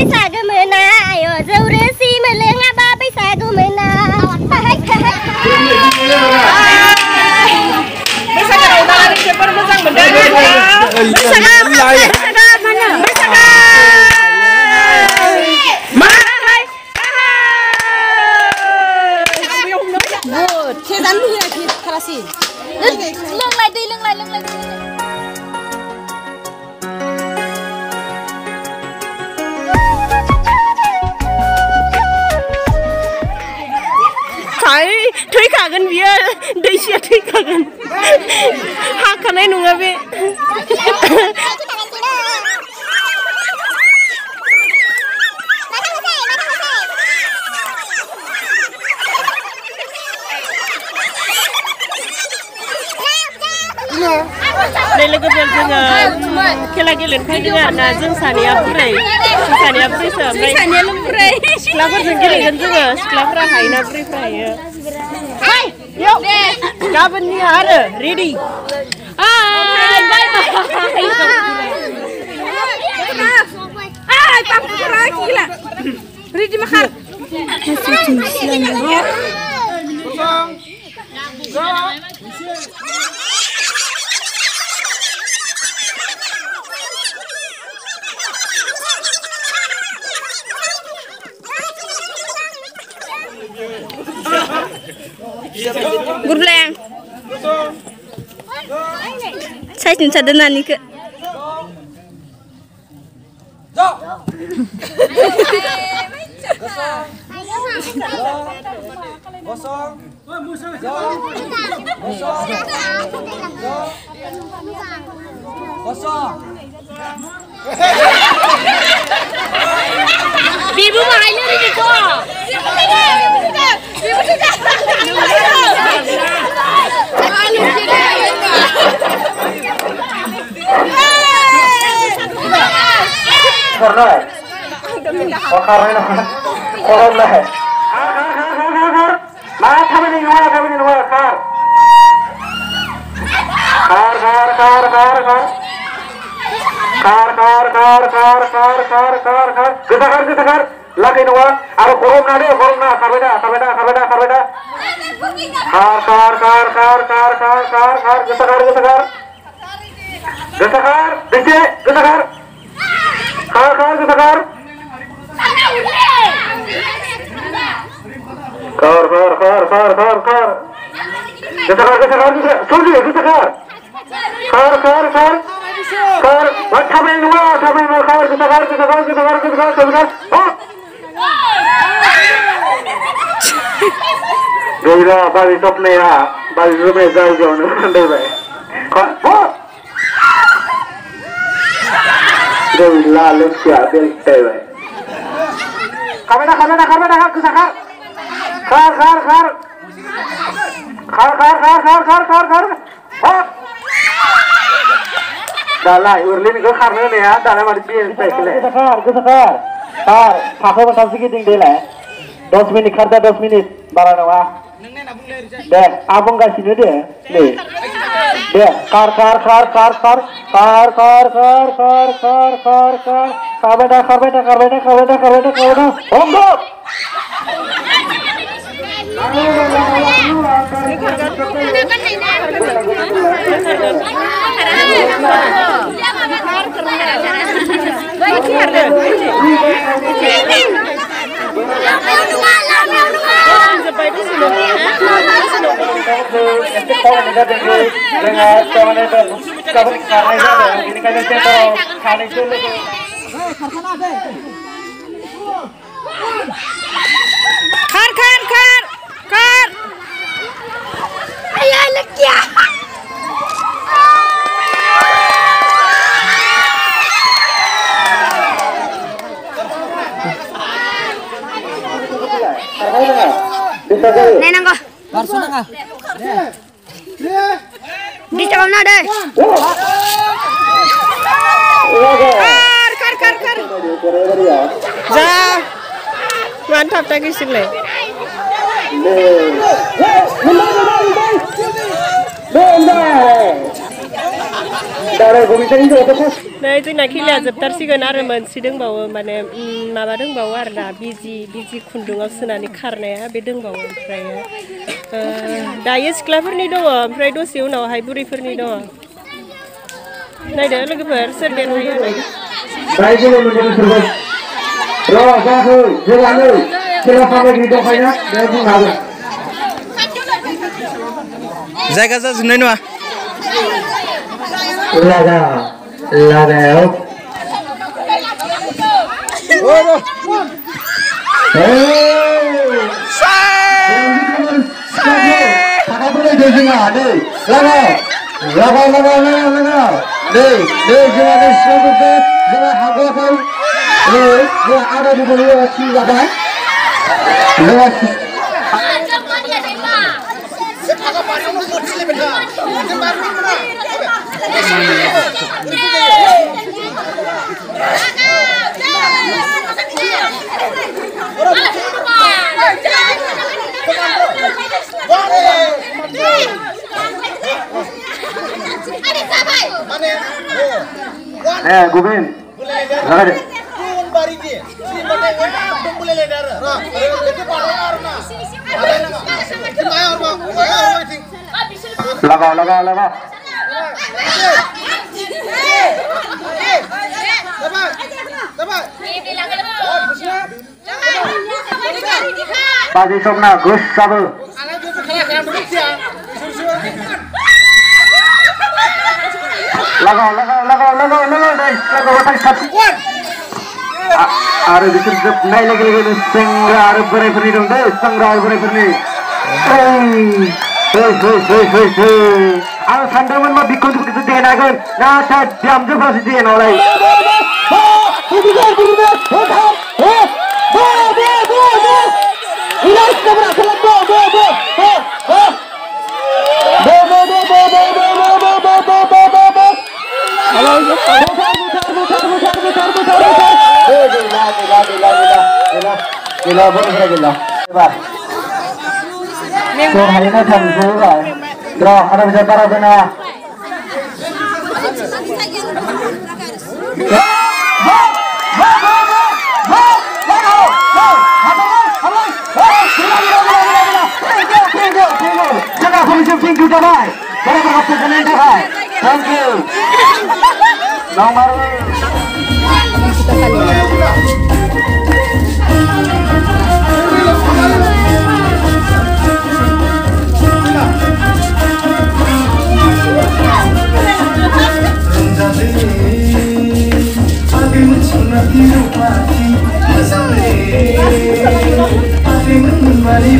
bisa gemena, ayo zauresi melengah ba bisa gemena. Bisa kalau dari cepat besar benda. Bisa mana? Bisa Kedan lu ya kita kerasin. lưng lại đi. Thấy thấy cả gần bia đây chia thấy cả gần hak cái này nung abe đây là cái việc cái là cái lần khai dengan na jeng sania burai sơ mai sania lem burai kelapa jeng cái lần jeng kelapa hai na burai burai hai yuk kapan ni ada ready hai bye bye hai papa burai gila ready makan Gurbleng. Saya cinta dengan ni ke. Bibu mahal ni ko. Lagi nuwa, aro korom na, karbeda. Gesakar, DJ, gesakar. Gesakar. Kar. Gesakar. Sorry, gesakar. Kar. What happened? Gesakar. Oh. Gila, bagi sopne ya, bagi rumah jauh nanti baik. Oh. Gila, lucia belte baik. Kamera, kesakar. Kar. Oh. Dalai, urlin ke karena ni ya, dalai mari biar sekali. Kesakar. Kar, pakai macam sikit tinggal lah. 10 minit kerja 10 minit barang apa? Deh, abang kasih ni deh. Deh, kar. Karbeda. Onggok. Kar. Ayah lekia. Nenang ko. Barsuna ka. Di cakap na deh. Kar. Ja. Mantap lagi sini. Dari komisaris itu apa? Nah जोंना खेलाया जोबथारसिगोन आरो मोनसे दंबावो माने माबा दंबावो आरोना बिजि खुन्दुङाव सोनानै खारनाया बे दंबावो ओमफ्राय दायो सिख्लाफोरनि दङ ओमफ्राय दसे उनावहाय बुरैफोरनि दङ नायदो लोगोफोर सोर देरहायो रायजोनि लोगोफोर सोरबा र' जाखै जेलानो खेला सामग्रि दंखायोना बे बुंनो हागोन जायगा जाजोबनाय नङा लागायाव Gubin, ada. Laga. Pagi somna gus sabu. Laga deh, laga batang satu. Ada diserjep naik lagi sengra ada berai dong deh, sengra berai. Hei. Al sandaman mah bikon tuh kita dengan agan. Nah, saya diam je pasti dia nolai. Gila. So hari ini jam 10 lah. Bro, ada bisa para bena. Jangan polisi pintu damai. Jangan berkata damai. Thank you. Nomor. Mari